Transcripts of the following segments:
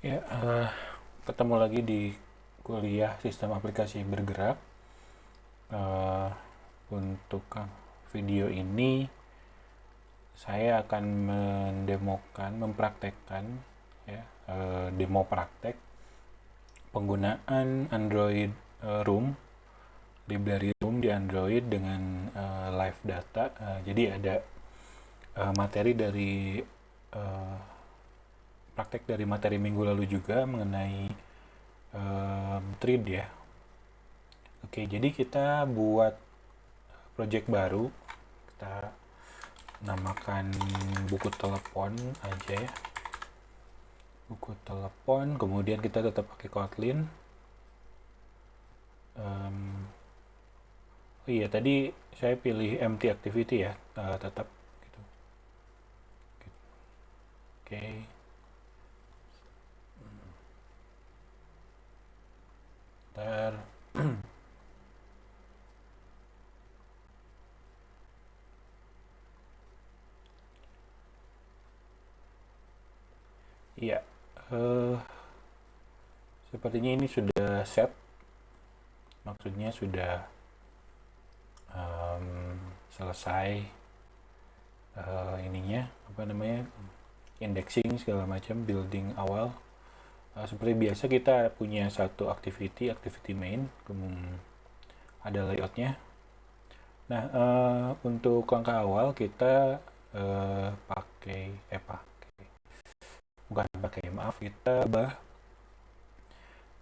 Ya, ketemu lagi di kuliah sistem aplikasi bergerak. Eh, untuk video ini, saya akan mempraktekkan ya, demo praktek penggunaan Android Room, library Room di Android dengan live data. Jadi ada materi dari eh, praktek dari materi minggu lalu juga mengenai thread ya. Oke, jadi kita buat project baru. Kita namakan buku telepon aja ya. Buku telepon, kemudian kita tetap pakai Kotlin. Oh iya, tadi saya pilih empty activity ya, tetap gitu. Oke. Ntar iya, sepertinya ini sudah set, maksudnya sudah selesai ininya, apa namanya, indexing segala macam, building awal. Seperti biasa kita punya satu activity main, ada layoutnya. Nah, untuk langkah awal kita maaf, kita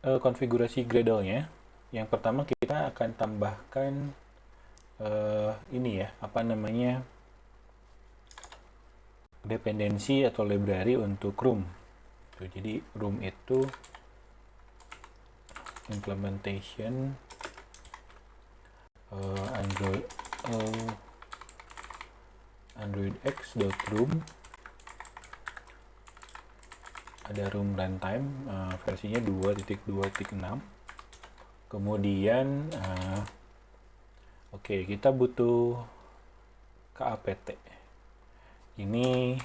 konfigurasi Gradle-nya. Yang pertama kita akan tambahkan ini ya, apa namanya, dependensi atau library untuk room. Jadi room itu implementation Android X.room, ada room runtime, versinya 2.2.6. Kemudian oke, kita butuh KAPT. Ini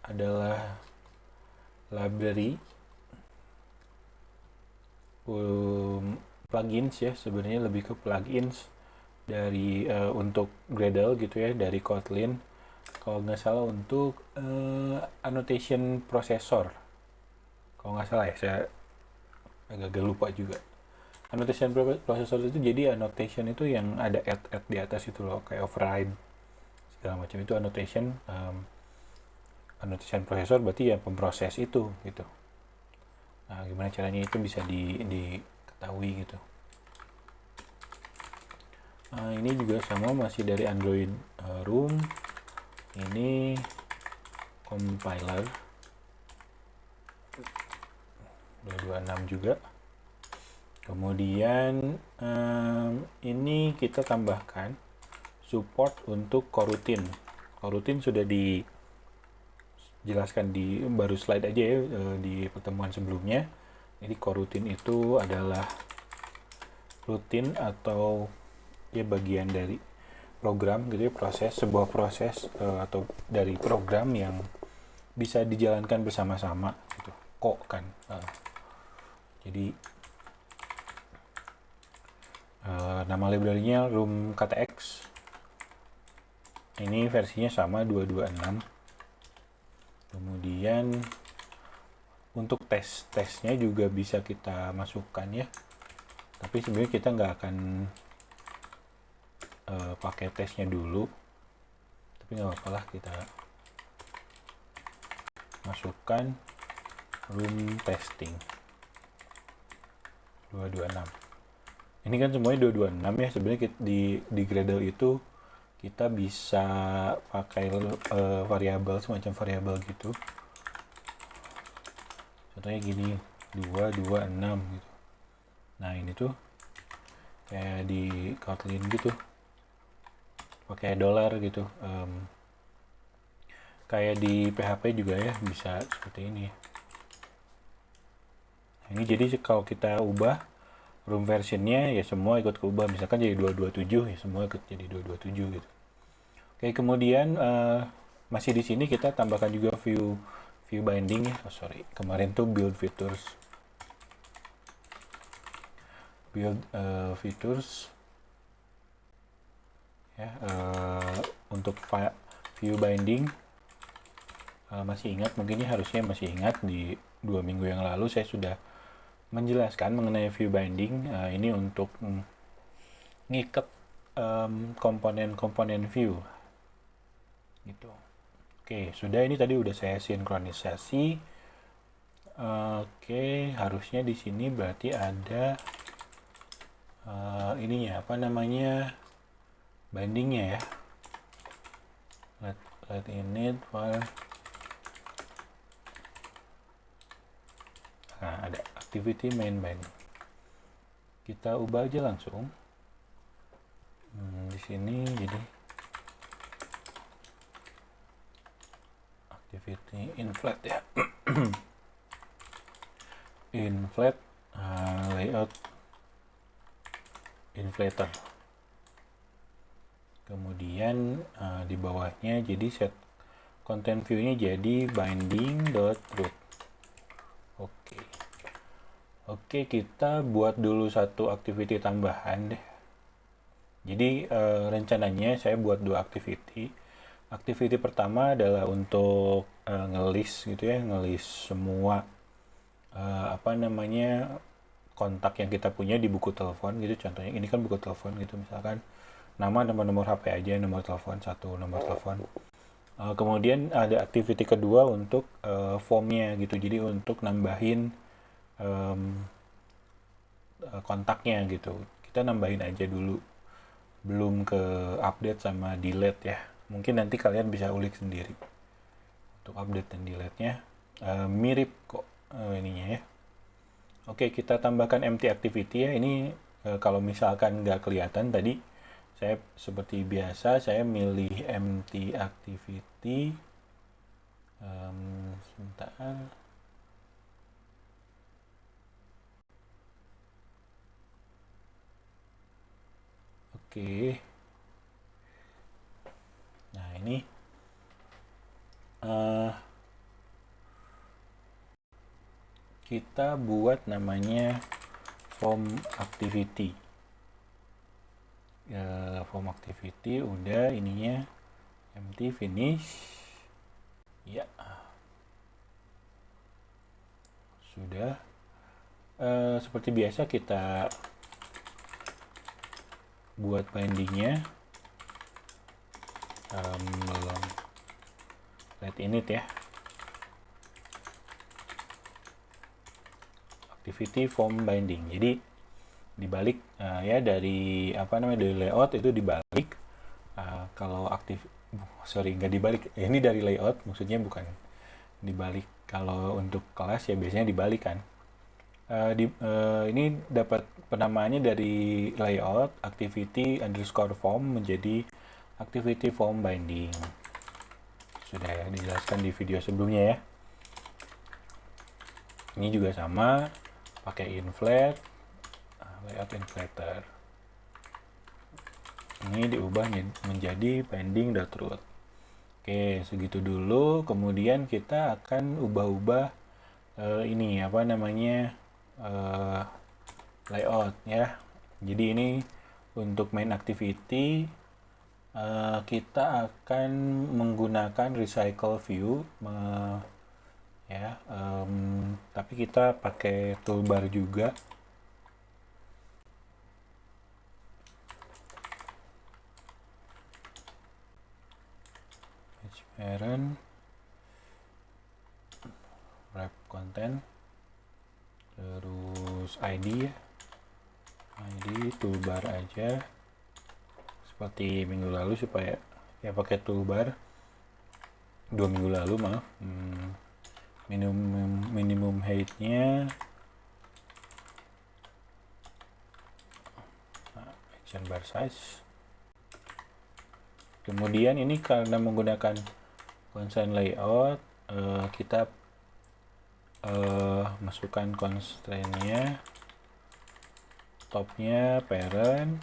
adalah library plugins ya, sebenarnya lebih ke plugins dari untuk Gradle gitu ya, dari Kotlin. Kalau nggak salah untuk annotation processor. Kalau nggak salah ya, saya agak lupa juga. Annotation processor itu jadi annotation itu yang ada add di atas itu loh, kayak override segala macam, itu annotation. Annotation processor berarti ya pemproses itu gitu. Nah, gimana caranya itu bisa diketahui gitu. Ini juga sama, masih dari Android Room. Ini compiler 226 juga. Kemudian ini kita tambahkan support untuk coroutine. Coroutine sudah dijelaskan di baru slide aja ya, di pertemuan sebelumnya. Jadi coroutine itu adalah rutin atau ya bagian dari program gitu ya, sebuah proses atau dari program yang bisa dijalankan bersama-sama gitu. Kok kan. Jadi nama library-nya room KTX. Ini versinya sama 226. Kemudian untuk tesnya juga bisa kita masukkan ya. Tapi sebenarnya kita nggak akan pakai tesnya dulu. Tapi nggak apa-apa lah, kita masukkan room testing 226. Ini kan semuanya 226 ya. Sebenarnya di Gradle itu kita bisa pakai variabel, semacam variabel gitu. Contohnya gini, 226 gitu. Nah, ini tuh kayak di Kotlin gitu, pakai dollar gitu. Kayak di PHP juga ya, bisa seperti ini. Ini jadi kalau kita ubah room versionnya ya semua ikut keubah, misalkan jadi 227 ya semua ikut jadi 227 gitu. Oke, kemudian masih di sini kita tambahkan juga view view binding ya. Kemarin tuh build features ya. Untuk view binding, masih ingat, harusnya masih ingat, di 2 minggu yang lalu saya sudah menjelaskan mengenai view binding. Ini untuk ngikat komponen-komponen view gitu. Oke, sudah, ini tadi udah saya sinkronisasi. Oke, harusnya di sini berarti ada ininya, apa namanya, bindingnya ya. Let init file. Nah, ada activity main binding. Kita ubah aja langsung. Di sini jadi activity inflat ya. Inflat layout inflator. Kemudian di bawahnya jadi set content view-nya jadi binding.root. Oke, kita buat dulu satu activity tambahan deh. Jadi rencananya saya buat 2 activity. Activity pertama adalah untuk ngelis gitu ya, ngelis semua apa namanya, kontak yang kita punya di buku telepon gitu. Contohnya ini kan buku telepon gitu, misalkan nama, nomor HP aja, nomor telepon, satu nomor telepon. Kemudian ada activity kedua untuk formnya gitu, jadi untuk nambahin kontaknya gitu. Kita nambahin aja dulu, belum ke update sama delete ya. Mungkin nanti kalian bisa ulik sendiri untuk update dan delete-nya. Mirip kok ininya ya. Oke, kita tambahkan empty activity ya. Ini kalau misalkan nggak kelihatan tadi, saya seperti biasa saya milih empty activity. Sebentar. Oke. Nah, ini kita buat namanya form activity. Form activity udah, ininya empty, finish ya. Sudah. Seperti biasa kita buat bindingnya, let init ya, activity form binding. Jadi dibalik ya, dari apa namanya, dari layout itu dibalik. Kalau nggak dibalik, ini dari layout, maksudnya bukan dibalik. Kalau untuk kelas ya biasanya dibalik kan. Ini dapat penamaannya dari layout activity underscore form menjadi activity form binding. Sudah ya, dijelaskan di video sebelumnya ya. Ini juga sama, pakai inflat, layout inflator. Ini diubah menjadi binding.root. Oke, segitu dulu. Kemudian kita akan ubah-ubah ini apa namanya, layout ya. Jadi ini untuk main activity kita akan menggunakan recycle view ya, tapi kita pakai toolbar juga. Parent, wrap content, terus ID ya, ID toolbar aja seperti minggu lalu, supaya ya pakai toolbar. 2 minggu lalu maaf. Minimum height-nya action bar size. Kemudian ini karena menggunakan constraint layout, kita masukkan constraint-nya, topnya parent,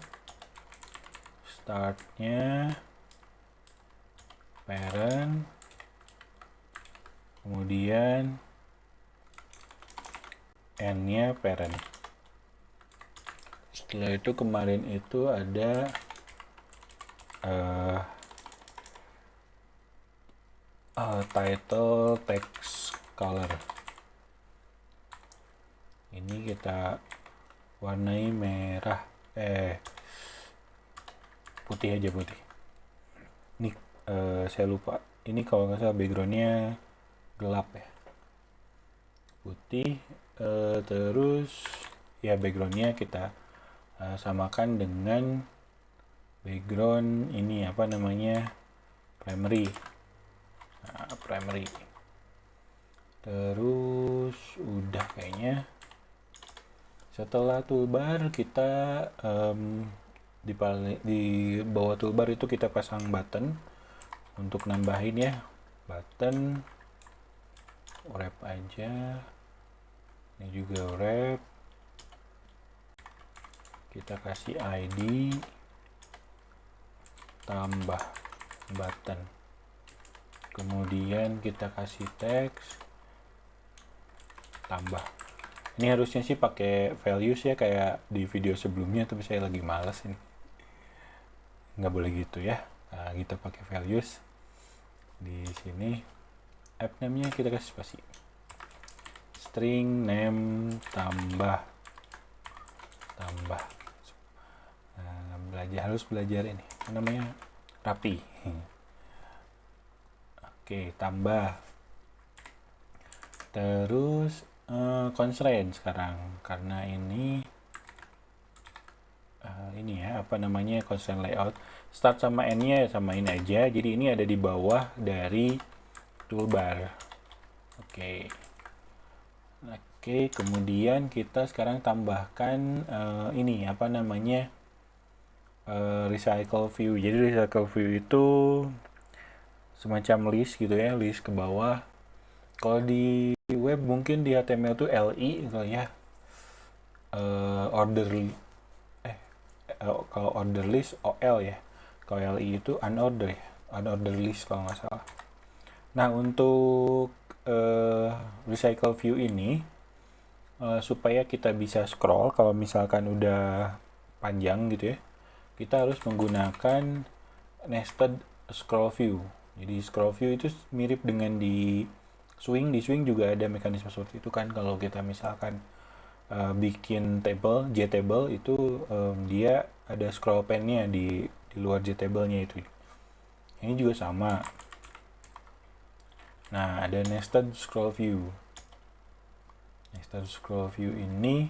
startnya parent, kemudian n-nya parent. Setelah itu kemarin itu ada title text color. Ini kita warnai merah, putih aja, putih. Ini saya lupa, ini kalau nggak salah backgroundnya gelap ya, putih. Terus ya backgroundnya kita samakan dengan background ini apa namanya, primary. Primary. Terus udah kayaknya. Setelah toolbar kita di bawah toolbar itu kita pasang button untuk nambahin ya, button wrap aja. Ini juga wrap, kita kasih ID tambah button, kemudian kita kasih text tambah. Ini harusnya sih pakai values ya kayak di video sebelumnya, tapi saya lagi malas ini, nggak boleh gitu ya. Nah, kita pakai values di sini. App name-nya kita kasih spasi, string name tambah. Harus belajar ini namanya rapi. Oke, tambah. Terus constraint sekarang, karena ini ya apa namanya, constraint layout. Start sama n-nya sama ini aja, jadi ini ada di bawah dari toolbar. Oke, kemudian kita sekarang tambahkan ini apa namanya, recycle view. Jadi recycle view itu semacam list gitu ya, list ke bawah. Kalau di web mungkin di HTML itu LI gitu ya, kalau order list OL ya, kalau LI itu unorder ya, unorder list kalau nggak salah. Nah, untuk recycle view ini supaya kita bisa scroll kalau misalkan udah panjang gitu ya, kita harus menggunakan nested scroll view. Jadi scroll view itu mirip dengan di swing juga ada mekanisme seperti itu kan. Kalau kita misalkan bikin table, JTable itu dia ada scroll pane-nya di luar JTable-nya itu. Ini juga sama. Nah, ada nested scroll view. Nested scroll view ini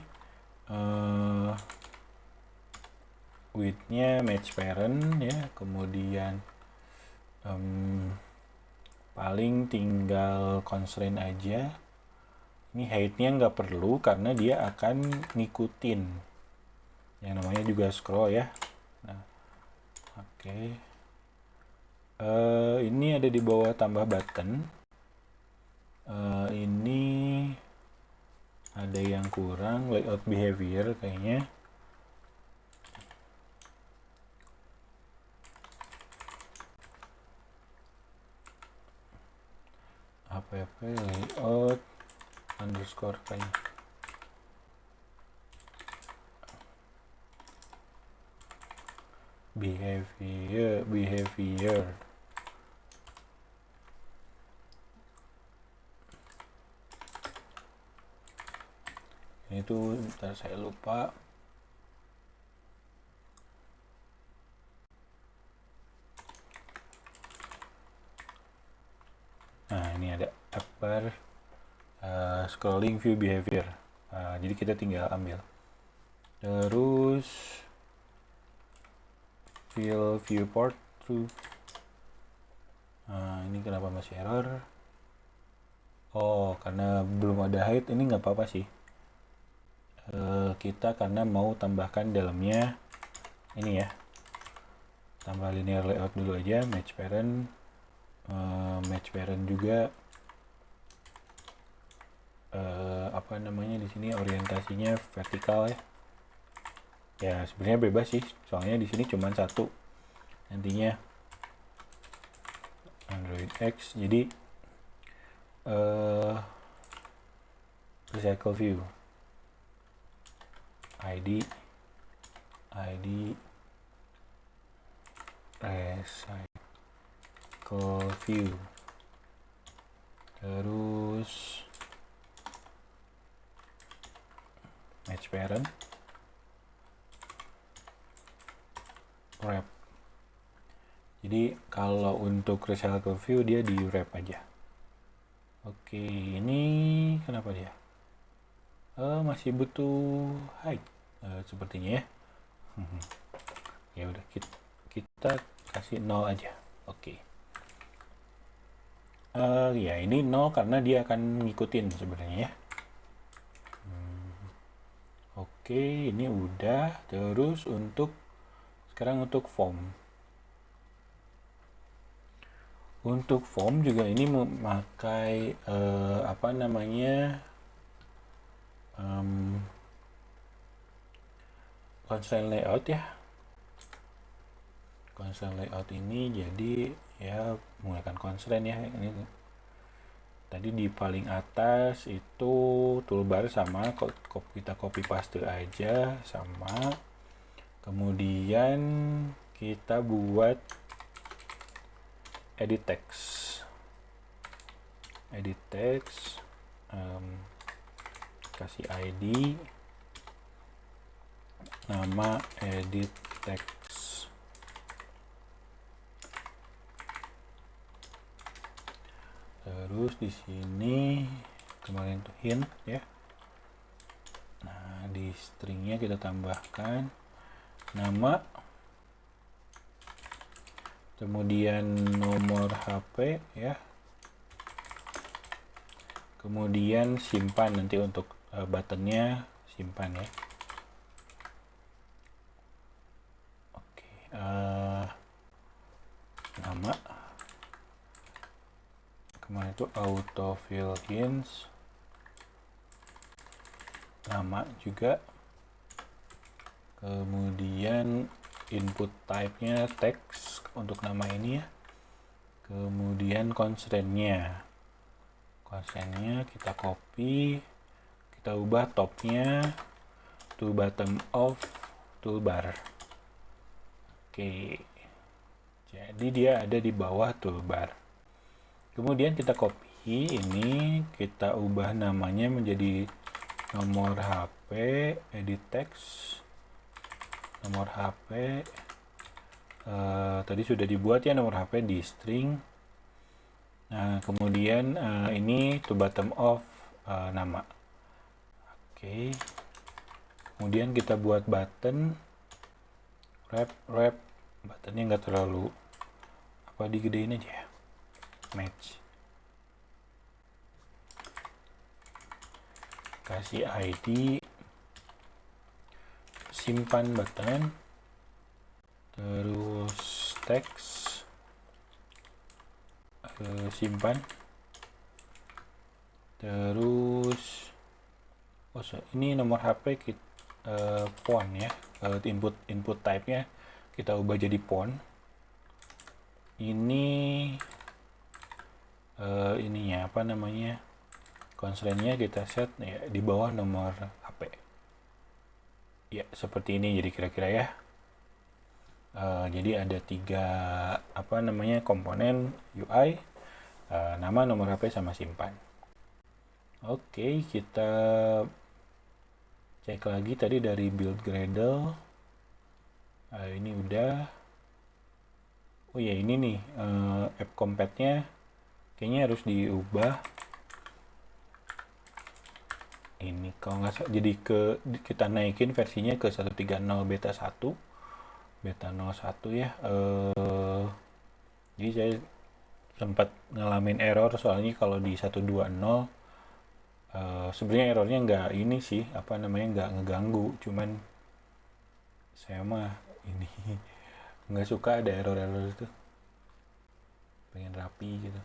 width-nya match parent ya, kemudian paling tinggal constraint aja. Ini height-nya nggak perlu karena dia akan ngikutin yang namanya juga scroll ya. Nah, oke. Ini ada di bawah tambah button. Ini ada yang kurang, layout behavior kayaknya. Apa layout underscore kayaknya. Behavior. Itu bentar saya lupa. Nah, ini ada app bar scrolling view behavior. Jadi kita tinggal ambil. Terus fill viewport true. Ini kenapa masih error? Oh, karena belum ada height. Ini nggak apa-apa sih. Kita karena mau tambahkan dalamnya ini ya, tambah linear layout dulu aja, match parent juga apa namanya di sini orientasinya vertikal ya. Ya sebenarnya bebas sih, soalnya di sini cuma satu nantinya Android X, jadi recycle view id recycle view, terus match parent, wrap. Jadi kalau untuk recycle view dia di wrap aja. Oke, ini kenapa dia masih butuh height sepertinya ya. Ya udah, kita kasih 0 aja. Oke. Ya ini 0 karena dia akan ngikutin sebenarnya ya. Oke, ini udah. Terus sekarang untuk form. Untuk form juga ini memakai apa namanya, constraint layout ya. Constraint layout ini jadi ya menggunakan constraint ya. Ini tadi di paling atas itu toolbar sama, kita copy paste aja sama. Kemudian kita buat edit text, kasih ID, nama edit text, terus di sini kemarin tuh hint ya. Nah di stringnya kita tambahkan nama, kemudian nomor HP ya, kemudian simpan, nanti untuk buttonnya simpan ya. Oke, nama kemarin itu autofill hints, nama juga, kemudian input type-nya text untuk nama ini ya, kemudian constraint-nya kita copy, kita ubah top-nya to bottom of toolbar. Oke, jadi dia ada di bawah toolbar. Kemudian kita copy ini, kita ubah namanya menjadi nomor HP, edit text, nomor HP, tadi sudah dibuat ya nomor HP di string. Nah kemudian ini to bottom of nama. Oke, kemudian kita buat button, wrap, buttonnya nggak terlalu digedein aja ya, match, kasih ID, simpan button, terus text, simpan, terus ini nomor HP font ya, input type nya kita ubah jadi font. Ini ininya apa namanya, constraint-nya kita set ya di bawah nomor HP ya, seperti ini. Jadi kira-kira ya, jadi ada 3 komponen UI, nama, nomor HP, sama simpan. Oke, kita cek lagi tadi dari build Gradle. Ini udah. Oh ya, ini nih app compat-nya kayaknya harus diubah. Ini kalau nggak salah, jadi kita naikin versinya ke 1.3.0 beta 1 ya. Jadi saya sempat ngalamin error soalnya kalau di 1.2.0 sebenarnya errornya nggak ini sih, nggak ngeganggu, cuman saya mah ini nggak suka ada error itu, pengen rapi gitu.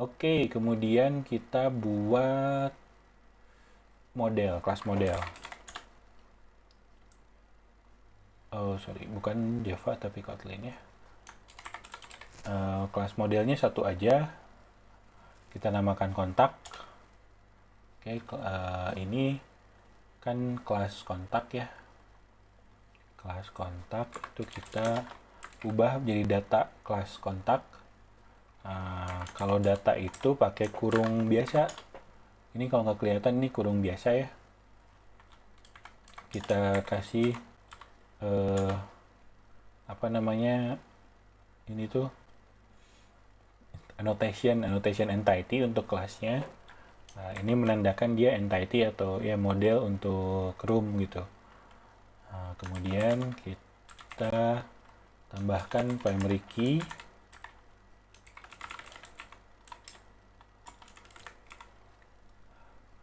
Oke, kemudian kita buat kelas model. Oh sorry, bukan Java tapi Kotlin ya. Kelas modelnya satu aja, kita namakan kontak. Oke, ini kan kelas kontak ya. Kelas kontak itu kita ubah menjadi data kelas kontak. Kalau data itu pakai kurung biasa. Ini kalau nggak kelihatan, ini kurung biasa ya. Kita kasih apa namanya, ini tuh annotation entity untuk kelasnya. Ini menandakan dia entity atau ya model untuk room gitu. Kemudian kita tambahkan primary key.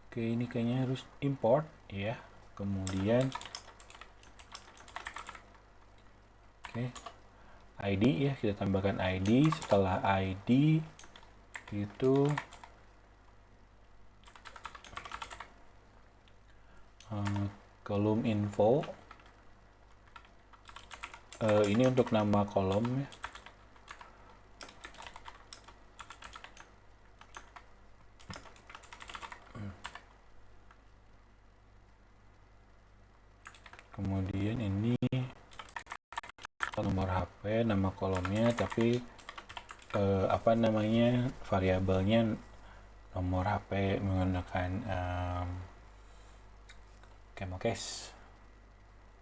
Oke, ini kayaknya harus import ya. Kemudian ID ya, kita tambahkan ID. Setelah ID itu kolom info. Ini untuk nama kolom ya. Kemudian ini nomor HP, nama kolomnya, tapi apa namanya, variabelnya nomor HP menggunakan camocase.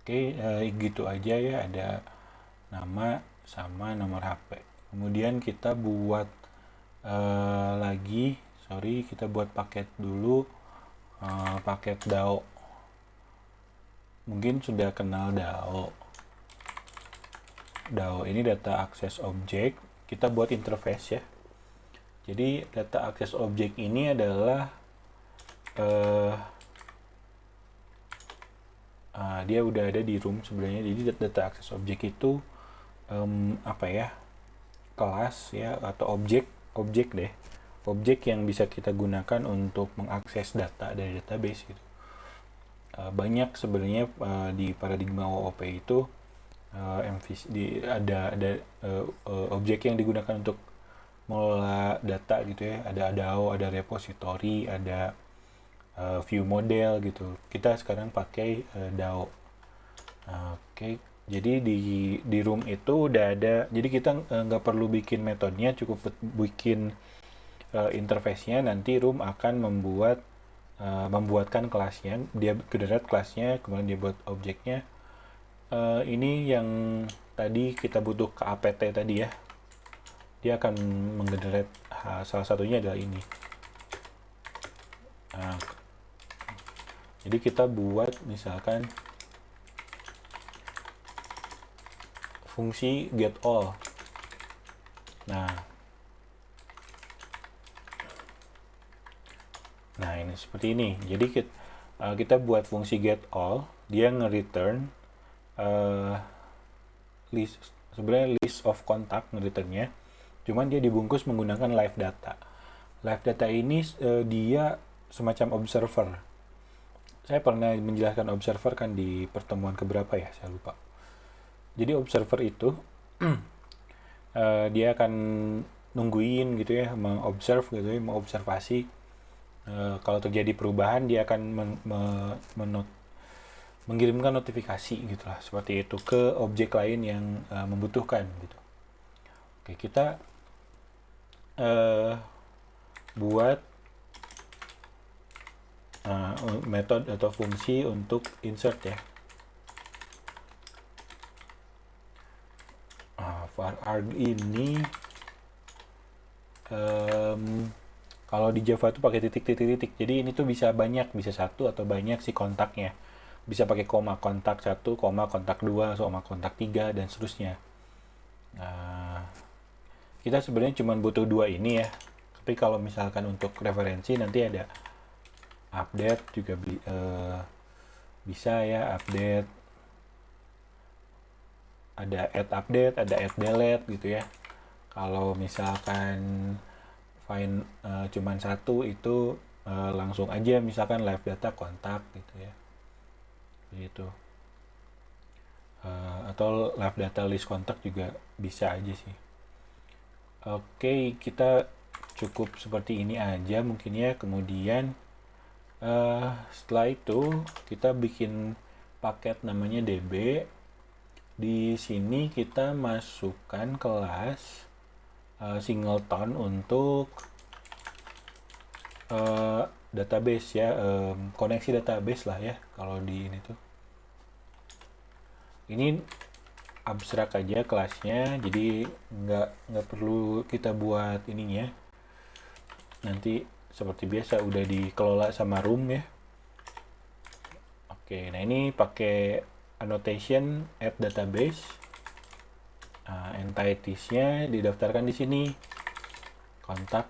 Oke, gitu aja ya, ada nama sama nomor HP. Kemudian kita buat kita buat paket dulu, paket DAO. Mungkin sudah kenal DAO. DAO ini data access object. Kita buat interface ya. Jadi data access object ini adalah dia udah ada di room sebenarnya. Jadi data access object itu apa ya, kelas ya atau objek deh, objek yang bisa kita gunakan untuk mengakses data dari database gitu. Banyak sebenarnya di paradigma OOP itu ada objek yang digunakan untuk mengelola data gitu ya. Ada DAO, ada repository, ada view model gitu. Kita sekarang pakai DAO. Oke, jadi di room itu udah ada. Jadi kita nggak perlu bikin metodenya, cukup bikin interface-nya. Nanti room akan membuatkan kelasnya. Dia generate kelasnya, kemudian dia buat objeknya. Ini yang tadi kita butuh ke apt tadi ya. Dia akan menggenerate, salah satunya adalah ini. Jadi kita buat misalkan fungsi get all. Nah ini seperti ini. Jadi kita buat fungsi get all, dia nge-return sebenarnya list of contact nge-returnnya. Cuman dia dibungkus menggunakan live data. Live data ini dia semacam observer. Saya pernah menjelaskan observer kan di pertemuan keberapa ya, saya lupa. Jadi observer itu dia akan nungguin gitu ya, mengobserve gitu ya, mengobservasi. Kalau terjadi perubahan dia akan mengirimkan notifikasi gitulah, seperti itu ke objek lain yang membutuhkan gitu. Oke, kita buat metode atau fungsi untuk insert ya. Var arg ini kalau di Java itu pakai titik. Jadi ini tuh bisa banyak, bisa satu atau banyak si kontaknya. Bisa pakai koma, kontak 1, koma, kontak 2, koma, kontak 3, dan seterusnya. Kita sebenarnya cuma butuh 2 ini ya. Tapi kalau misalkan untuk referensi nanti ada update juga bisa ya, update. Ada add update, ada add delete gitu ya. Kalau misalkan find cuman satu itu langsung aja misalkan live data kontak gitu ya. Begitu. Atau live data list kontak juga bisa aja sih. Oke, kita cukup seperti ini aja mungkin ya. Kemudian setelah itu kita bikin paket namanya db. Di sini kita masukkan kelas singleton untuk database ya, koneksi database lah ya kalau di ini tuh. Ini abstrak aja kelasnya, jadi nggak perlu kita buat ininya. Nanti seperti biasa udah dikelola sama room ya. Oke, nah ini pakai annotation add database. Entities-nya didaftarkan di sini. Kontak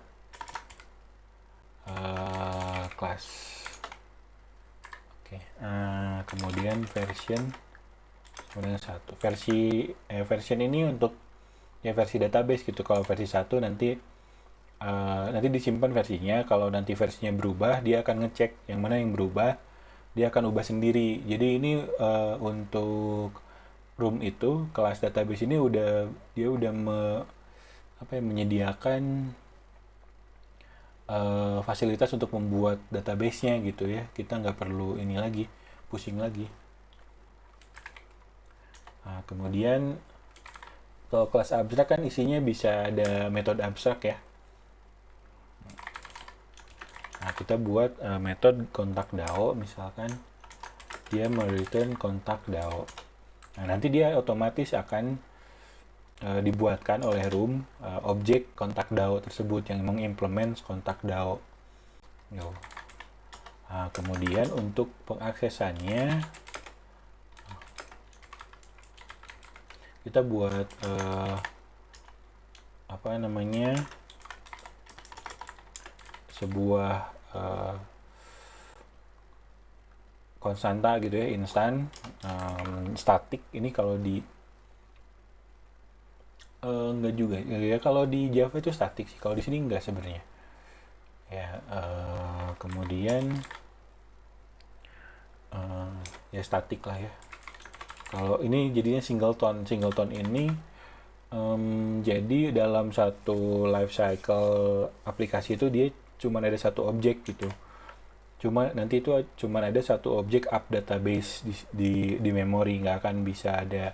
class. Oke, kemudian version kemudian satu version ini untuk ya versi database gitu. Kalau versi 1 nanti disimpan versinya. Kalau nanti versinya berubah, dia akan ngecek yang mana yang berubah, dia akan ubah sendiri. Jadi ini untuk room itu, kelas database ini dia udah menyediakan fasilitas untuk membuat database-nya gitu ya. Kita nggak perlu ini lagi, pusing lagi. Nah, kemudian kalau kelas abstrak kan isinya bisa ada metode abstrak ya. Nah, kita buat metode kontak DAO misalkan. Dia mereturn kontak DAO. Nah, nanti dia otomatis akan dibuatkan oleh room objek kontak DAO tersebut yang mengimplement kontak DAO. Nah, kemudian untuk pengaksesannya kita buat sebuah konstanta gitu ya, instan static. Ini kalau di enggak juga ya, kalau di Java itu static sih, kalau di sini enggak sebenarnya ya. Kemudian ya static lah ya. Kalau ini jadinya singleton ini jadi dalam satu life cycle aplikasi itu dia cuma ada satu objek gitu. Nanti itu cuma ada satu objek up database di memori, nggak akan bisa ada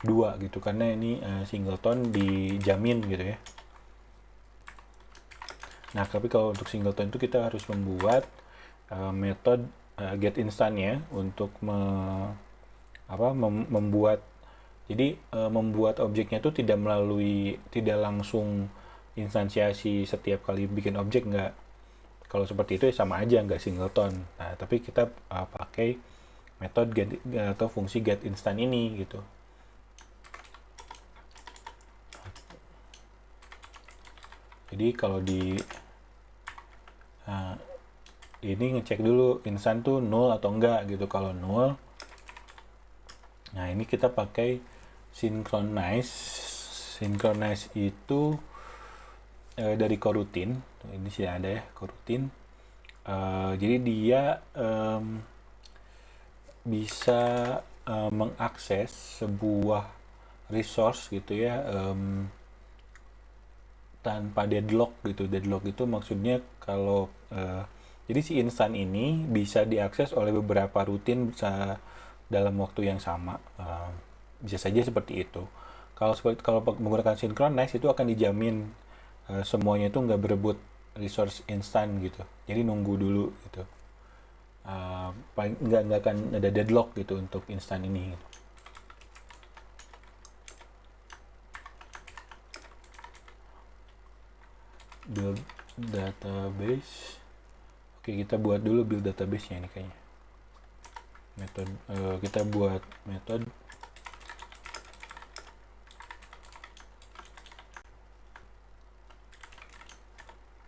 dua gitu, karena ini singleton dijamin gitu ya. Nah, tapi kalau untuk singleton itu kita harus membuat metode get instan-nya untuk membuat. Jadi membuat objeknya itu tidak langsung instansiasi setiap kali bikin objek, nggak. Kalau seperti itu ya sama aja, nggak singleton. Nah, tapi kita pakai metode get atau fungsi get instan ini gitu. Jadi kalau ini ngecek dulu instan tuh null atau enggak gitu. Kalau null, nah ini kita pakai synchronize itu dari coroutine. Ini sih ada ya, coroutine. Jadi dia bisa mengakses sebuah resource gitu ya, tanpa deadlock gitu. Deadlock itu maksudnya kalau jadi si instan ini bisa diakses oleh beberapa rutin dalam waktu yang sama. Bisa saja seperti itu. Kalau menggunakan synchronize itu akan dijamin semuanya itu nggak berebut resource instan gitu. Jadi nunggu dulu gitu. Nggak akan ada deadlock gitu untuk instan ini gitu. Build database. Oke, kita buat dulu build database-nya ini kayaknya. Kita buat metode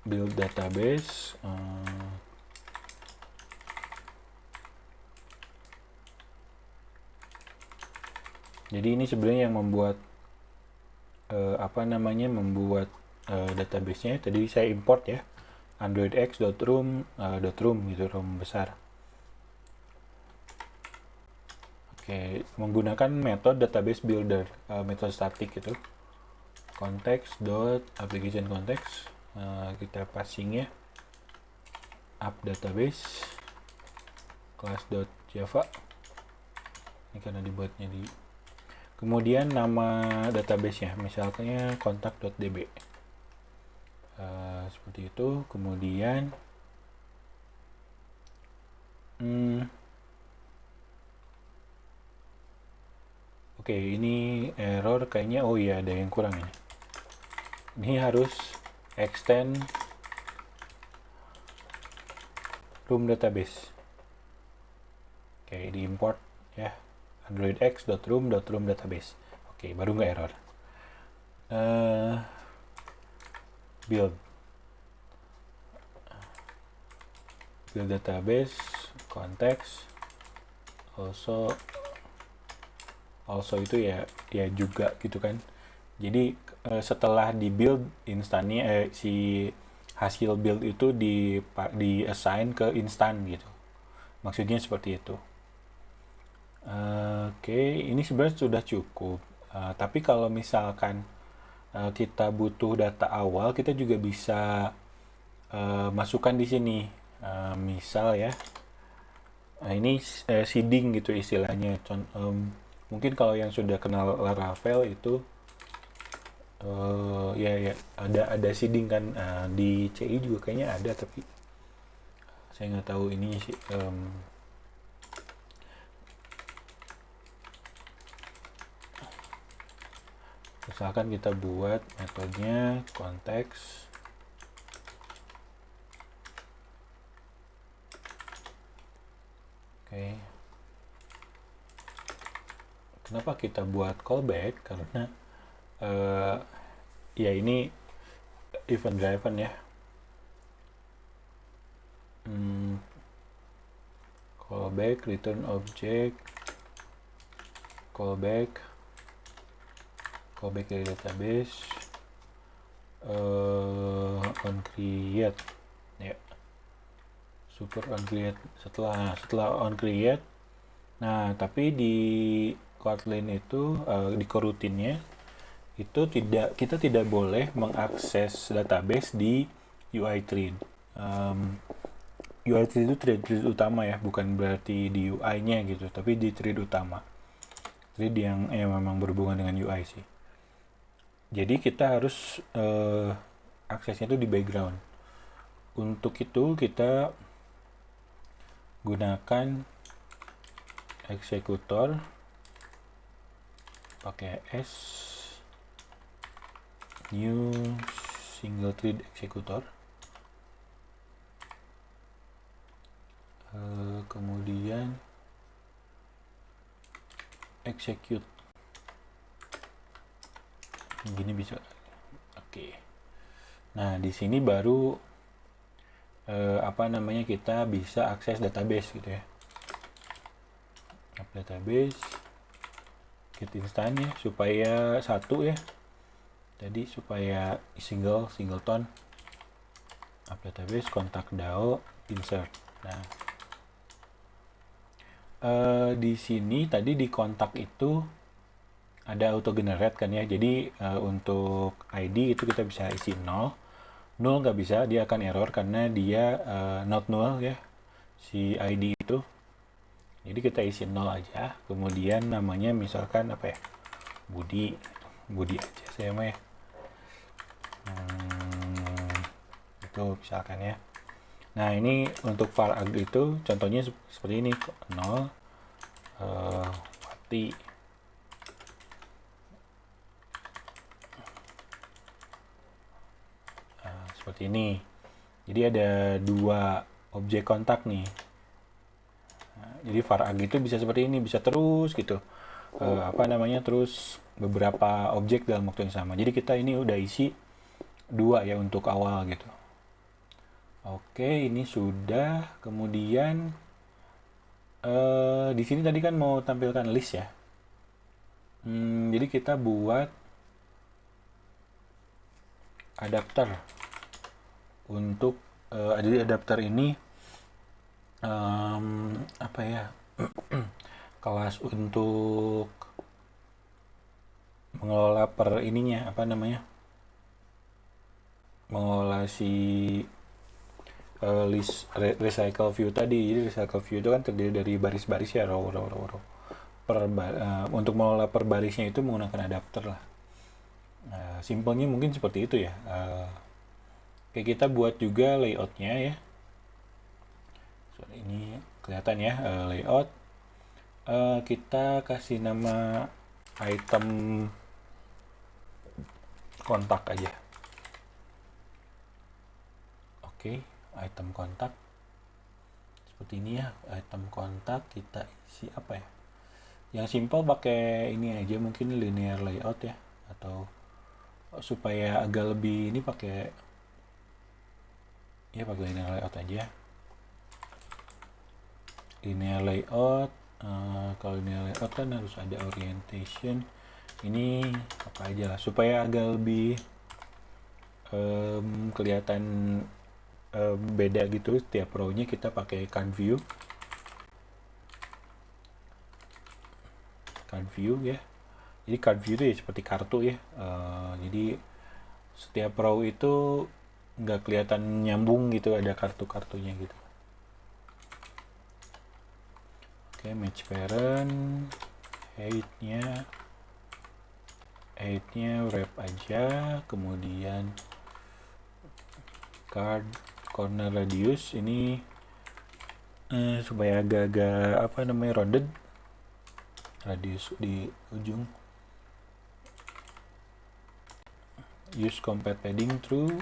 build database. Jadi ini sebenarnya yang membuat membuat database-nya. Tadi saya import ya, androidx.room gitu, room besar. Oke, menggunakan metode database builder, metode static gitu. Context.application context. Kita passing ya, app database class.java. Ini karena dibuatnya di, kemudian nama database-nya misalnya kontak.db, seperti itu. Kemudian oke, ini error kayaknya. Oh iya, ada yang kurang ini. Ini harus extend room database. Oke, di import ya, androidx.room.room database. Oke, baru nggak error. Build database context also itu ya juga gitu kan. Jadi setelah di build instannya, si hasil build itu di assign ke instan gitu. Maksudnya seperti itu. Oke, ini sebenarnya sudah cukup. Tapi kalau misalkan kita butuh data awal, kita juga bisa masukkan di sini. Misal ya, ini seeding gitu istilahnya. Mungkin kalau yang sudah kenal Laravel itu ya ada seeding kan. Di CI juga kayaknya ada, tapi saya nggak tahu ini sih. Misalkan kita buat metodenya konteks oke. Kenapa kita buat callback? Karena ya ini event driven ya. Callback, return object, callback dari database, on create ya, super on create setelah on create. Nah, tapi di Kotlin itu di coroutine-nya itu kita tidak boleh mengakses database di UI thread. UI thread itu thread utama ya, bukan berarti di UI-nya gitu, tapi di thread utama, thread yang memang berhubungan dengan UI sih. Jadi kita harus aksesnya itu di background. Untuk itu kita gunakan eksekutor pakai S, new single thread executor. Kemudian execute. Gini bisa. Oke. Nah, di sini baru kita bisa akses database gitu ya. App database get instan ya, supaya satu ya. Jadi supaya singleton app database kontak DAO insert. Nah, di sini tadi di kontak itu ada auto generate kan ya. Jadi untuk ID itu kita bisa isi 0 nggak bisa, dia akan error karena dia not null ya, si ID itu. Jadi kita isi 0 aja, kemudian namanya misalkan apa ya, Budi aja saya mah ya. Itu misalkan ya. Nah, ini untuk var ag itu contohnya seperti ini, 0 mati. Seperti ini. Jadi ada dua objek kontak nih. Nah, jadi var ag itu bisa seperti ini, bisa terus gitu. Terus beberapa objek dalam waktu yang sama. Jadi kita ini udah isi 2 ya untuk awal gitu. Oke, ini sudah. Kemudian di sini tadi kan mau tampilkan list ya. Jadi kita buat adapter untuk jadi adapter ini kelas untuk mengelola mengolah si list recycle view tadi. Jadi recycle view itu kan terdiri dari baris-baris ya, row. Untuk mengolah per barisnya itu menggunakan adapter lah. Simpelnya mungkin seperti itu ya. Oke, kita buat juga layoutnya ya. Ini kelihatan ya, layout. Kita kasih nama item kontak aja. Oke, item kontak seperti ini ya. Item kontak kita isi apa ya? Yang simple pakai ini aja, mungkin linear layout ya, atau supaya agak lebih ini pakai linear layout aja. Linear layout, kalau linear layout kan harus ada orientation. Ini apa aja lah supaya agak lebih kelihatan beda gitu. Setiap row-nya kita pakai card view ya. Jadi card view itu ya seperti kartu ya. Jadi setiap row itu nggak kelihatan nyambung gitu, ada kartu-kartunya gitu. Oke, match parent, height-nya wrap aja, kemudian card corner radius ini supaya agak-agak apa namanya, rounded, radius di ujung. Use compact padding true,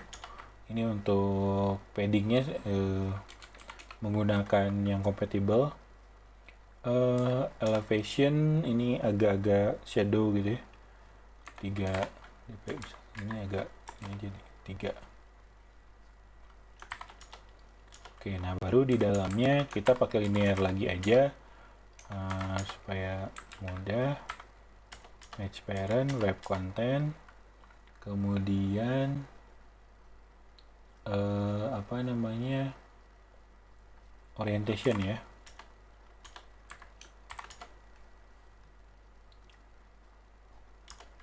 ini untuk paddingnya menggunakan yang compatible. Elevation ini agak-agak shadow gitu ya, 3 ini agak ini jadi 3. Oke, nah baru di dalamnya kita pakai linear lagi aja supaya mudah. Match parent, wrap content, kemudian apa namanya, orientation ya.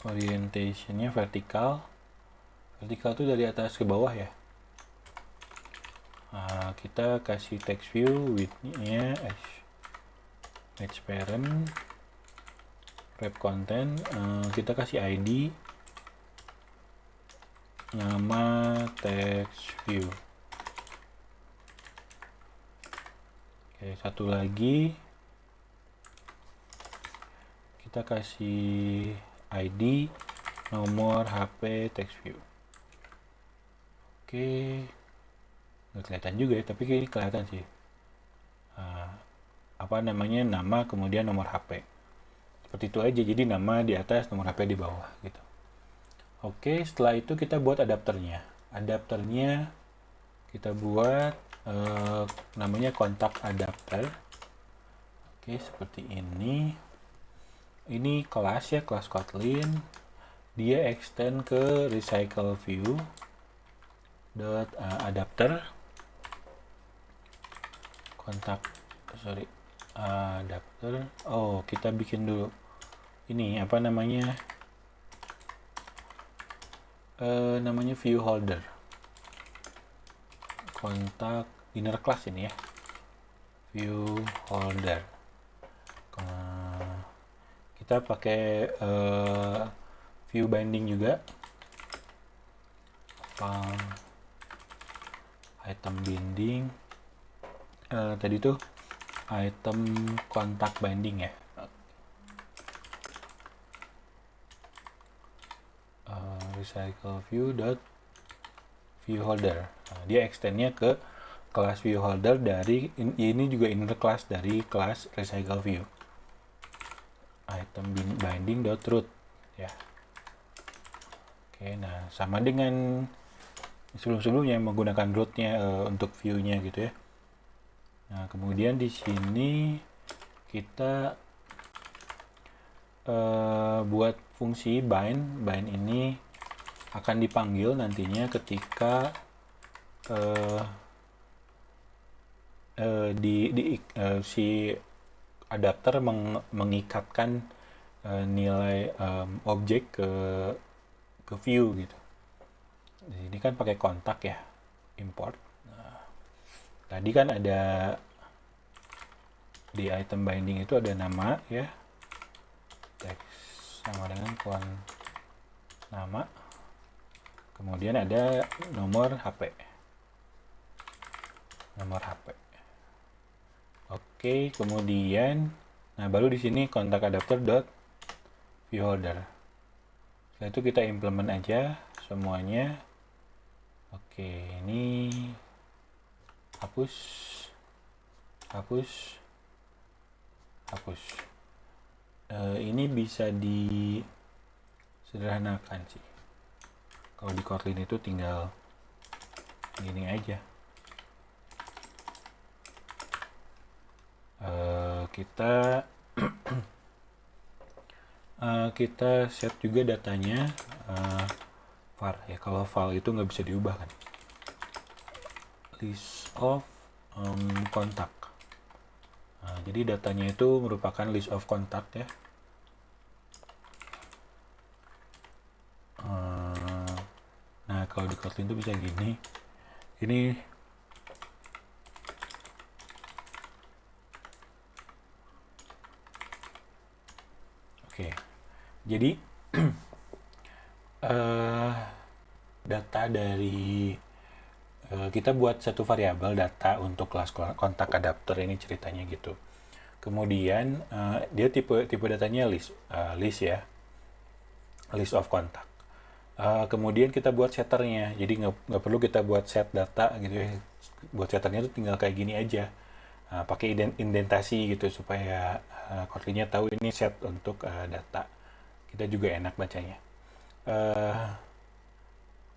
Orientationnya vertikal tuh dari atas ke bawah ya. Kita kasih text view, width-nya match parent, wrap content, kita kasih ID, nama text view. Oke, satu lagi kita kasih ID, nomor HP, text view. Oke, nggak kelihatan juga ya, tapi ini kelihatan sih. Apa namanya, nama kemudian nomor HP. Seperti itu aja, jadi nama di atas, nomor HP di bawah gitu. Oke, setelah itu kita buat adapternya. Adapternya kita buat namanya kontak adapter. Oke, seperti ini. Ini kelas ya, kelas Kotlin. Dia extend ke recycle view dot adapter kontak adapter. Oh, kita bikin dulu ini apa namanya, namanya view holder, kontak inner class ini ya, view holder. Kita pakai view binding juga, item binding, tadi tuh item kontak binding ya. Recycle view dot view holder. Dia extendnya ke kelas view holder dari ini juga inner class dari kelas recycle view. Item binding dot root ya. Oke, nah sama dengan sebelum-sebelumnya menggunakan rootnya untuk view-nya gitu ya. Nah, kemudian di sini kita buat fungsi bind ini akan dipanggil nantinya ketika si adapter mengikatkan nilai objek ke view gitu. Di sini kan pakai kontak ya, import. Nah, tadi kan ada di item binding itu ada nama ya, teks sama dengan nama, kemudian ada nomor HP. Oke, kemudian nah baru di sini kontak adapter dot viewholder. Setelah itu kita implement aja semuanya. Oke, ini hapus. Ini bisa disederhanakan sih. Kalau di Kotlin itu tinggal gini aja. Kita set juga datanya var ya. Kalau file itu nggak bisa diubah kan. List of kontak. Jadi datanya itu merupakan list of kontak ya. Nah, kalau di Kotlin itu bisa gini. Ini oke. Jadi data dari kita buat satu variabel data untuk kelas kontak adapter, ini ceritanya gitu. Kemudian dia tipe datanya list ya, list of kontak. Kemudian kita buat setternya, jadi nggak perlu kita buat set data gitu ya. Buat setternya itu tinggal kayak gini aja, pakai indentasi gitu supaya Kotlin-nya tahu ini set untuk data. Kita juga enak bacanya.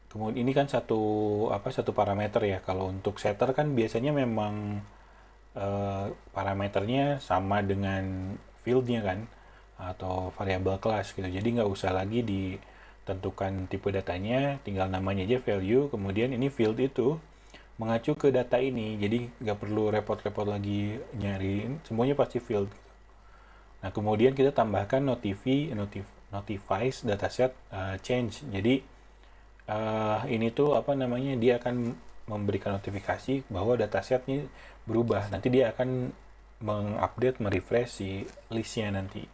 Kemudian ini kan satu parameter ya. Kalau untuk setter kan biasanya memang parameternya sama dengan fieldnya kan, atau variabel kelas gitu. Jadi nggak usah lagi ditentukan tipe datanya, tinggal namanya aja value, kemudian ini field itu mengacu ke data ini. Jadi nggak perlu repot-repot lagi nyari, semuanya pasti field. Nah, kemudian kita tambahkan notifies dataset change. Jadi ini tuh dia akan memberikan notifikasi bahwa datasetnya berubah. Nanti dia akan mengupdate, merefresh si listnya nanti.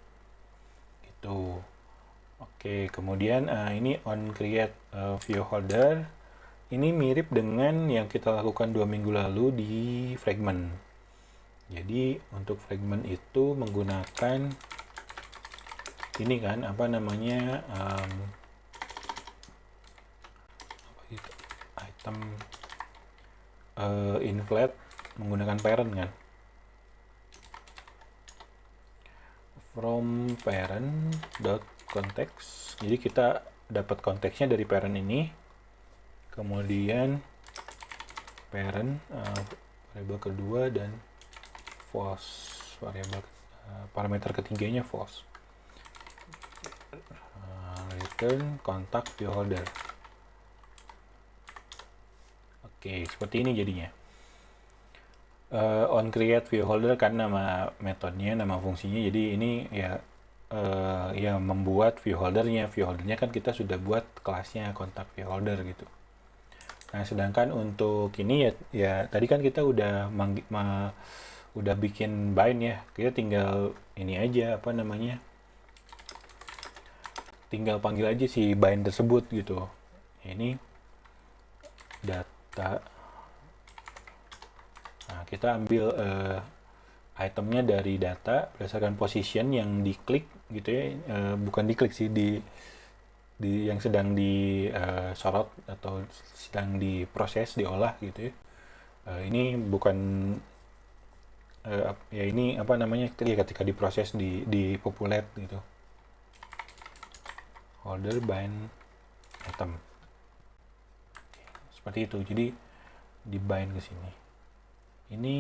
Gitu. Oke, kemudian ini on create view holder. Ini mirip dengan yang kita lakukan 2 minggu lalu di fragment. Jadi untuk fragment itu menggunakan ini kan item inflat menggunakan parent kan, from parent dot context. Jadi kita dapat konteksnya dari parent ini, kemudian parent variabel kedua dan false, variabel parameter ketiganya false. Return kontak viewholder. Oke, seperti ini jadinya. On create viewholder kan nama metodenya, nama fungsinya. Jadi ini ya membuat viewholdernya. Viewholdernya kan kita sudah buat kelasnya kontak viewholder gitu. Nah, sedangkan untuk ini ya tadi kan kita udah bikin bind ya. Kita tinggal ini aja tinggal panggil aja si bind tersebut gitu. Ini data. Nah, kita ambil itemnya dari data berdasarkan position yang diklik gitu ya, bukan diklik sih, di yang sedang disorot atau sedang diproses, diolah gitu ya. Ini bukan ya ini ketika diproses, di populate gitu. Holder bind item. Seperti itu. Jadi di bind ke sini. Ini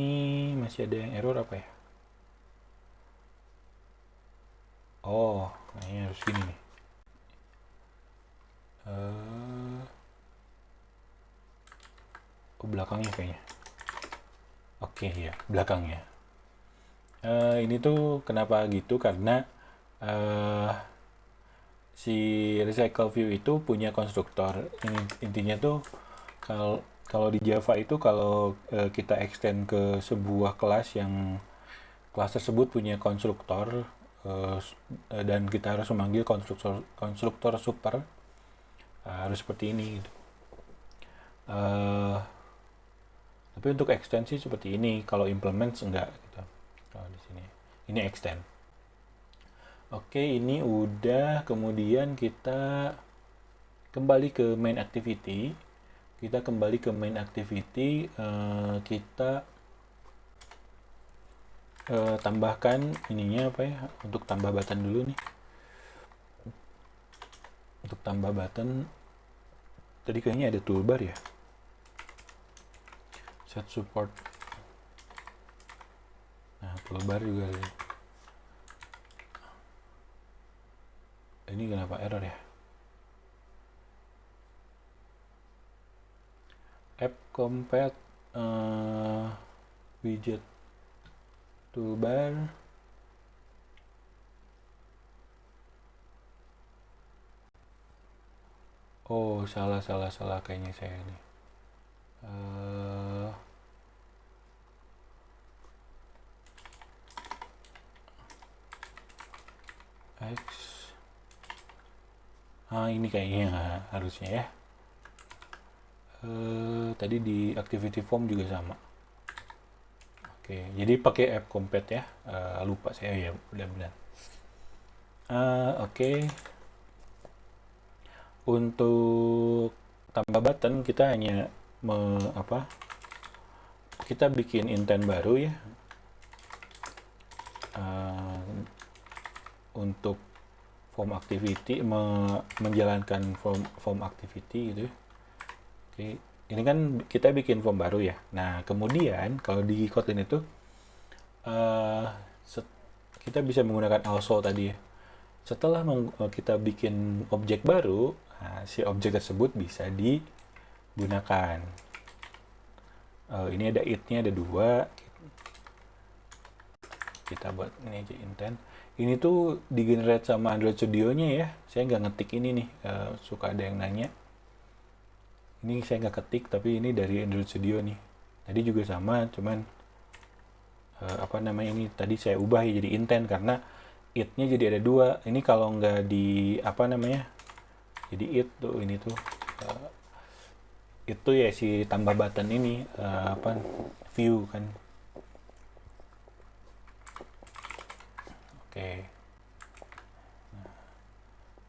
masih ada yang error apa ya? Oh, nah ini harus gini nih. Belakangnya kayaknya. Oke, ya, belakangnya. Ini tuh kenapa gitu? Karena si recycle view itu punya konstruktor. Intinya tuh kalau kalau di Java itu kalau kita extend ke sebuah kelas yang kelas tersebut punya konstruktor, dan kita harus memanggil konstruktor konstruktor super, harus seperti ini gitu. Eh, tapi untuk ekstensi seperti ini, kalau implements enggak gitu. Kalau di sini ini extend. Oke, ini udah. Kemudian kita kembali ke main activity. Kita kembali ke main activity. Kita tambahkan ininya apa ya? Untuk tambah button dulu nih. Untuk tambah button, tadi kayaknya ada toolbar ya. Set support. Nah, toolbar juga ada. Ini kenapa error ya? App compat widget toolbar. Oh, salah kayaknya saya ini. X. Ini kayaknya harusnya ya. Tadi di activity form juga sama. Oke, jadi pakai app compat ya. Lupa saya ya, benar-benar. Oke. Untuk tambah button kita hanya kita bikin intent baru ya. Untuk form activity, menjalankan form activity gitu. Oke, ini kan kita bikin form baru ya. Nah, kemudian kalau di Kotlin itu kita bisa menggunakan also tadi ya. Setelah kita bikin objek baru, si objek tersebut bisa digunakan. Ini ada it-nya, ada 2. Kita buat ini aja intent. Ini tuh di-generate sama Android Studio-nya ya. Saya nggak ngetik ini nih. Suka ada yang nanya. Ini saya nggak ketik, tapi ini dari Android Studio nih. Tadi juga sama, cuman ini tadi saya ubah ya jadi intent karena it-nya jadi ada 2. Ini kalau nggak di jadi it tuh, ini tuh itu ya si tambah button ini view kan. Oke.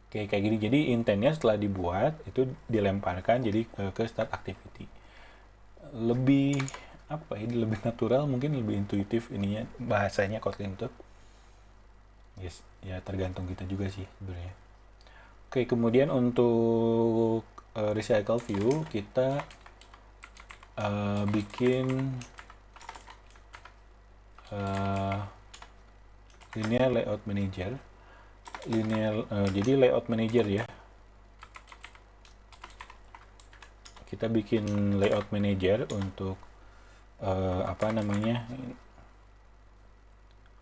Oke, kayak gini. Jadi intentnya setelah dibuat itu dilemparkan jadi ke start activity. Lebih lebih natural, mungkin lebih intuitif ininya bahasanya Kotlin tuh. Yes, ya tergantung kita juga sih sebenarnya. Oke, kemudian untuk recycle view kita bikin linear layout manager. Jadi layout manager ya. Kita bikin layout manager untuk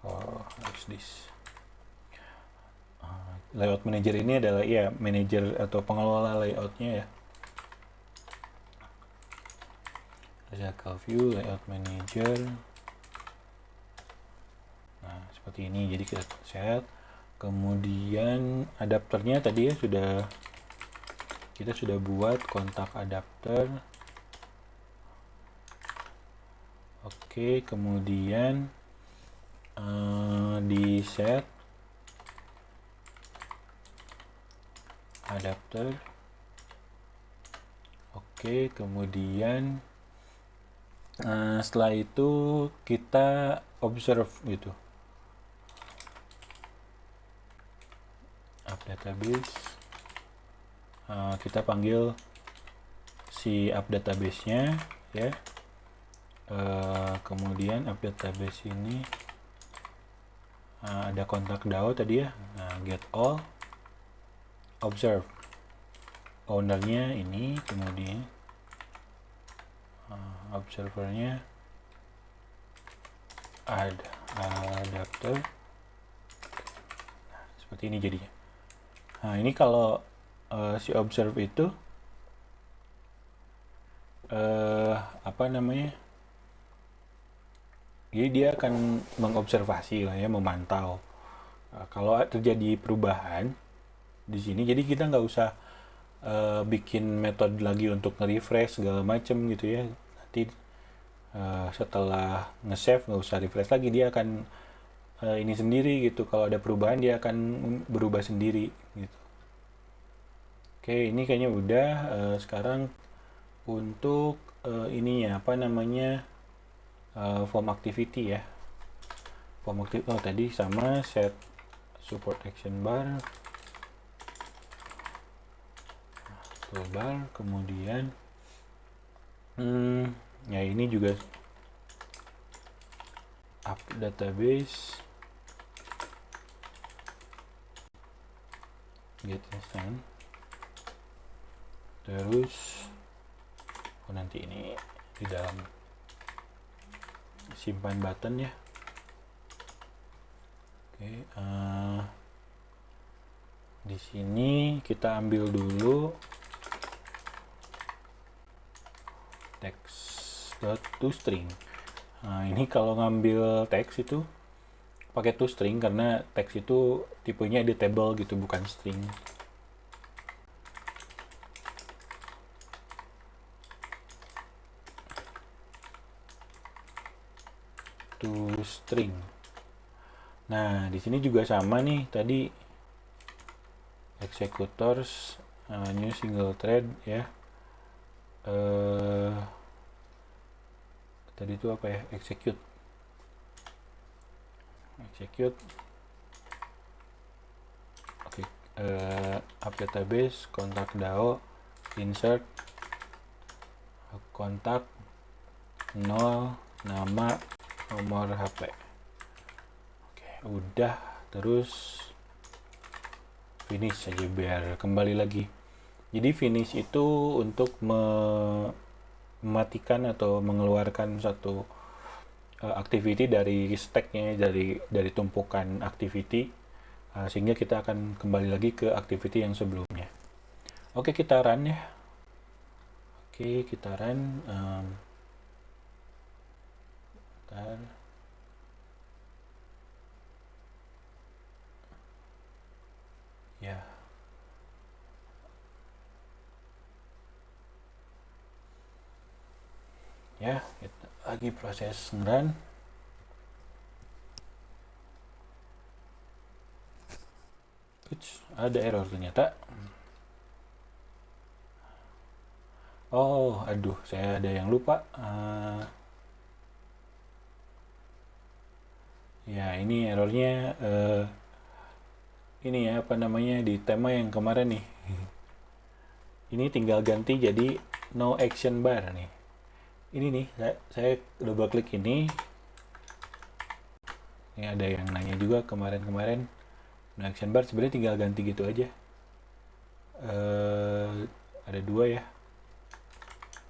what's this? Layout manager ini adalah ya manager atau pengelola layoutnya ya. Recycle view layout manager. Nah, seperti ini. Jadi kita set. Kemudian adapternya tadi ya kita sudah buat kontak adapter. Oke, kemudian di set adapter. Oke, kemudian setelah itu kita observe gitu. App database. Kita panggil si app database-nya ya. Kemudian app database ini ada kontak DAO tadi ya. Get all, observe ownernya ini, kemudian observernya add adapter. Seperti ini jadinya. Nah, ini kalau si observe itu apa namanya? Jadi dia akan mengobservasi lah ya, memantau. Kalau terjadi perubahan di sini, jadi kita nggak usah bikin metode lagi untuk nge-refresh segala macem gitu ya. Nanti setelah nge-save nggak usah refresh lagi, dia akan ini sendiri gitu. Kalau ada perubahan dia akan berubah sendiri gitu. Oke, ini kayaknya udah. Sekarang untuk ininya apa namanya, form activity ya. Form activity, oh tadi sama set support action bar, toolbar, kemudian ya ini juga up database, get instance, terus nanti ini di dalam simpan button ya. Oke, di sini kita ambil dulu text.toString. Nah, ini kalau ngambil teks itu pakai toString karena teks itu tipenya editable gitu, bukan string. ToString. Nah, di sini juga sama nih tadi executors new single thread ya. Tadi itu apa ya, execute oke. Up database, kontak DAO, insert kontak 0, nama, nomor HP. Oke, udah, terus finish aja biar kembali lagi. Jadi finish itu untuk mematikan atau mengeluarkan satu activity dari stacknya, dari tumpukan activity, sehingga kita akan kembali lagi ke activity yang sebelumnya. Oke, kita run ya. Oke, kita run. Bentar. Ya. Ya, kita lagi proses nge-run. Ada error ternyata. Oh, aduh, saya ada yang lupa. Ya, ini errornya ini ya, apa namanya, di tema yang kemarin nih. Ini tinggal ganti jadi no action bar nih. Ini nih, saya double klik ini. Ini ada yang nanya juga kemarin-kemarin. No action bar sebenarnya tinggal ganti gitu aja. Ada dua ya.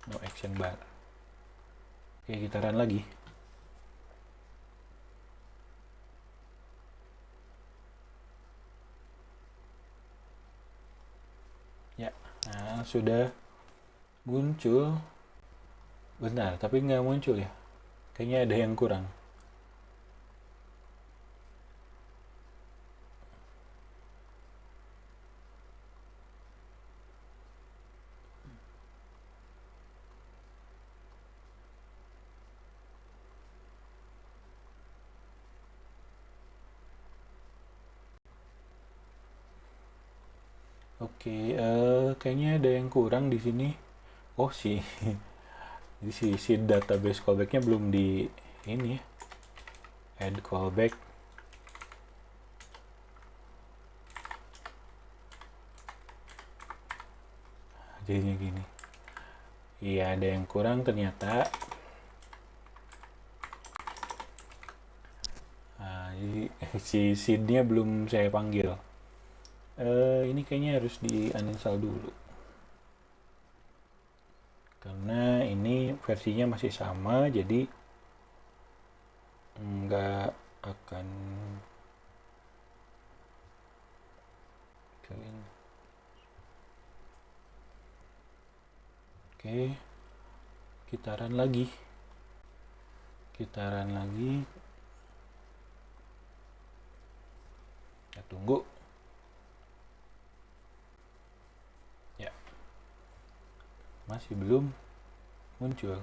No action bar. Oke, kita run lagi. Ya, nah sudah muncul. Benar, tapi nggak muncul ya. Kayaknya ada yang kurang. Oke, kayaknya ada yang kurang di sini. Oh sih, si database callbacknya belum di ini ya. Add callback. Jadinya gini. Iya, ada yang kurang ternyata. Jadi si seed-nya belum saya panggil. Ini kayaknya harus di uninstall dulu. Karena ini versinya masih sama, jadi nggak akan Oke, kitaran lagi. Kita tunggu. Ya, masih belum muncul.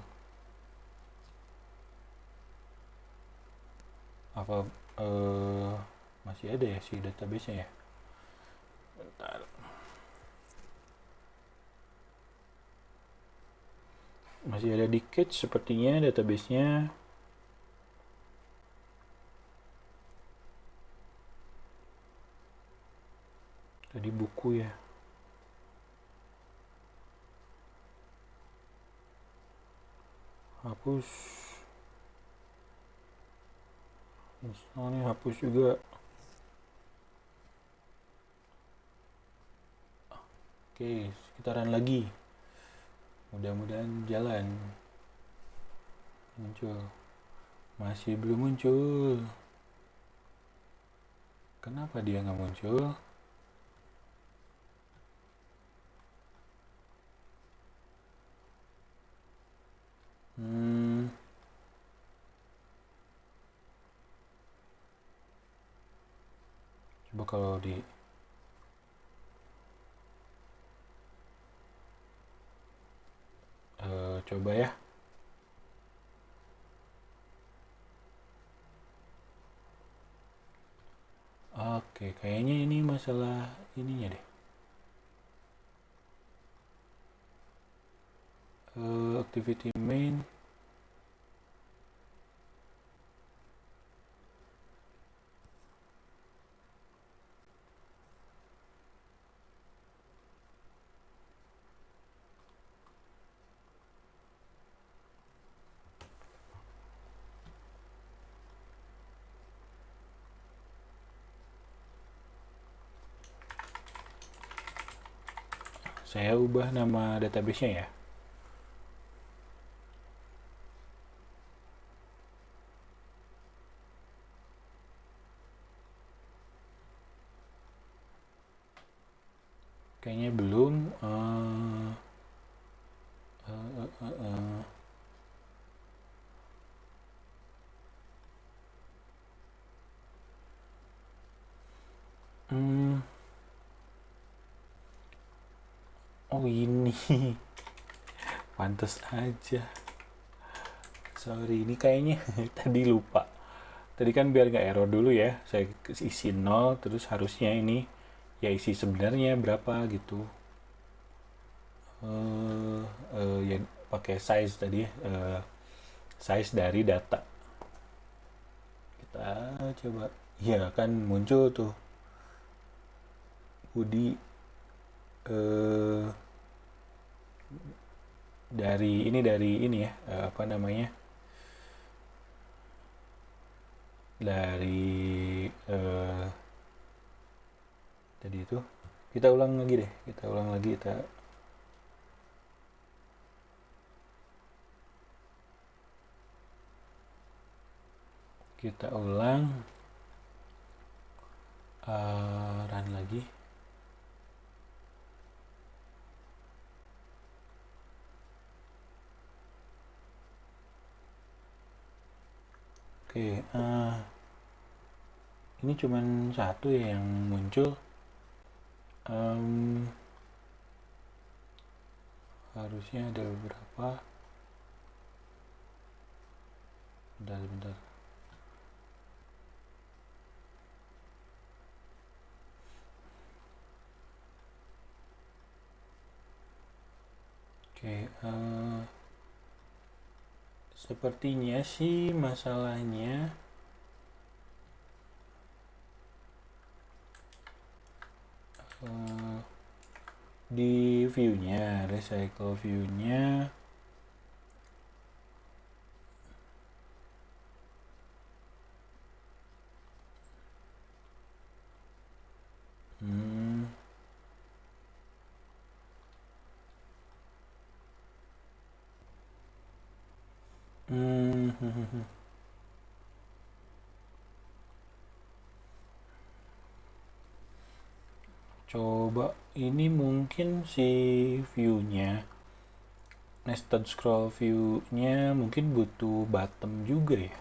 Apa masih ada ya si database-nya ya? Bentar. Masih ada di cache sepertinya database-nya. Tadi buku ya. Hapus. Installnya hapus juga. Oke, sekitaran lagi. Mudah-mudahan jalan. Muncul. Masih belum muncul. Kenapa dia nggak muncul? Coba kalau di coba ya. Oke, kayaknya ini masalah ininya deh. Activity main. Saya ubah nama database-nya ya. Kayaknya belum. Oh ini. Pantes aja. Sorry, ini kayaknya tadi lupa. Tadi kan biar nggak error dulu ya. Saya isi 0, terus harusnya ini ya isi sebenarnya berapa gitu. Ya pakai size tadi ya. Size dari data. Kita coba. Iya kan muncul tuh. Budi dari ini ya, apa namanya? Dari tadi itu kita ulang lagi deh. Kita ulang run lagi. Oke, ini cuman satu ya yang muncul. Harusnya ada beberapa. Bentar. Oke, sepertinya sih masalahnya di view-nya, recycle view-nya. Coba ini mungkin si view-nya, nested scroll view-nya mungkin butuh bottom juga ya.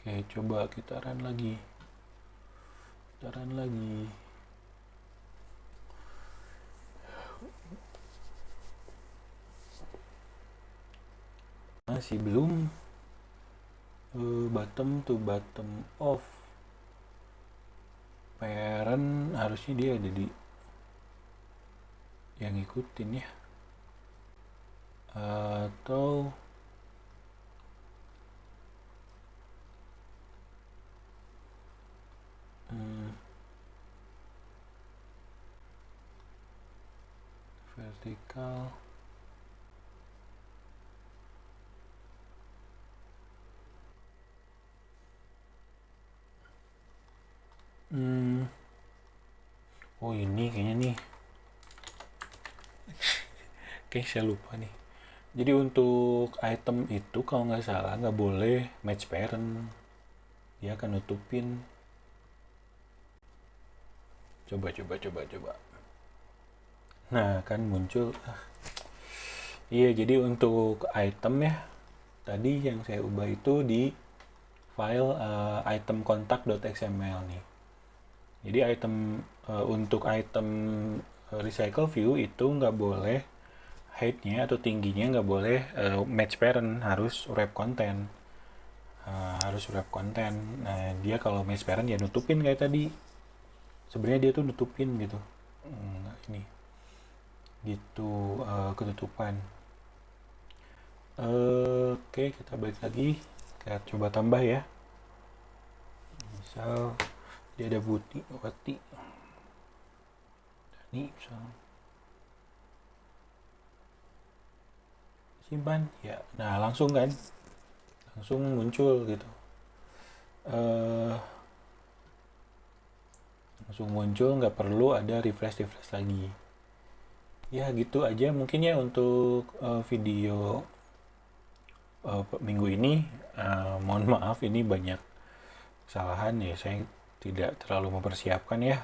Oke, coba kita run lagi. Masih belum bottom to bottom off. Parent harusnya dia ada di yang ngikutin ya. Atau vertikal. Oh ini kayaknya nih. Oke, saya lupa nih. Jadi untuk item itu kalau nggak salah nggak boleh match parent. Dia akan nutupin. Coba. Nah, kan muncul. Iya, jadi untuk item ya, tadi yang saya ubah itu di file item kontak.xml nih. Jadi untuk item recycle view itu nggak boleh height-nya atau tingginya nggak boleh match parent, harus wrap content. Nah, dia kalau match parent ya nutupin kayak tadi. Sebenarnya dia tuh nutupin gitu. Ini gitu ketutupan. Oke, kita balik lagi. Kita coba tambah ya. Misal dia ada Wati. Dani misal. Simpan ya. Nah, langsung kan. Langsung muncul gitu. Langsung muncul, nggak perlu ada refresh lagi. Ya gitu aja mungkin ya untuk video minggu ini. Mohon maaf ini banyak kesalahan ya, saya tidak terlalu mempersiapkan ya.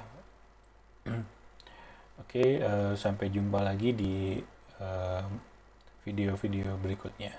Oke, sampai jumpa lagi di video-video berikutnya.